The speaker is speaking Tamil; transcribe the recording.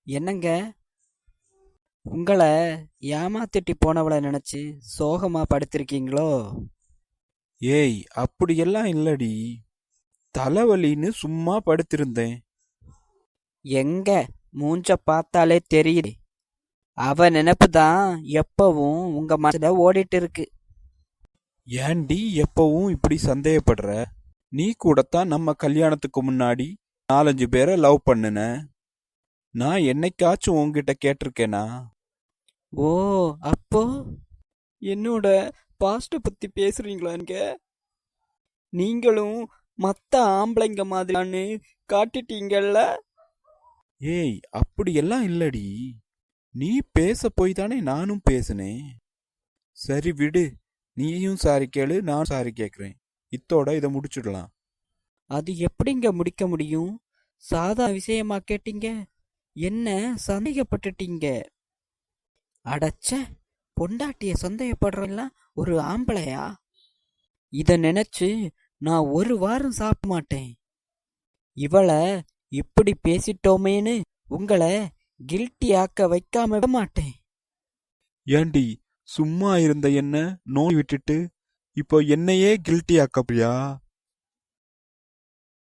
என்னங்க, உங்களை ஏமாத்திட்டு போனவளை நினைச்சு சோகமா படுத்திருக்கீங்களோ? ஏய், அப்படியெல்லாம் இல்லடி. தலைவலின்னு சும்மா படுத்திருந்தேன். எங்க, மூஞ்ச பார்த்தாலே தெரியுது. அவ நினைப்பு தான் எப்பவும் உங்க மனசுல ஓடிட்டு இருக்கு. ஏன்டி எப்பவும் இப்படி சந்தேகப்படுற? நீ கூடத்தான் நம்ம கல்யாணத்துக்கு முன்னாடி 4-5 பேரை லவ் பண்ணுன. நான் என்னைக்காச்சும் உன்கிட்ட கேட்டிருக்கேனா? ஓ, அப்போ என்னோட பாஸ்ட பத்தி பேசுறீங்களாங்க? நீங்களும் மத்த ஆம்பளைங்க மாதிரியான்னு காட்டிட்டீங்கல்ல. ஏய், அப்படியெல்லாம் இல்லடி. நீ பேச போய் தானே நானும் பேசினேன். சரி விடு. நீயும் சாரி கேளு, நான் சாரி கேட்குறேன். இத்தோட இதை முடிச்சிடலாம். அது எப்படிங்க முடிக்க முடியும்? சாதா விஷயமா கேட்டீங்க, என்ன சந்தேகப்பட்டுட்டீங்க. அடச்ச, பொண்டாட்டிய சந்தேகப்படுறெல்லாம் ஒரு ஆம்பளையா? இத நினைச்சு நான் ஒரு வாரம் சாப்பிட மாட்டேன். இவளை இப்படி பேசிட்டோமேன்னு உங்களை கில்ட்டி ஆக்க வைக்காம விட மாட்டேன். ஏண்டி, சும்மா இருந்த என்ன நோய் விட்டுட்டு இப்போ என்னையே கில்ட்டி ஆக்கப்பியா?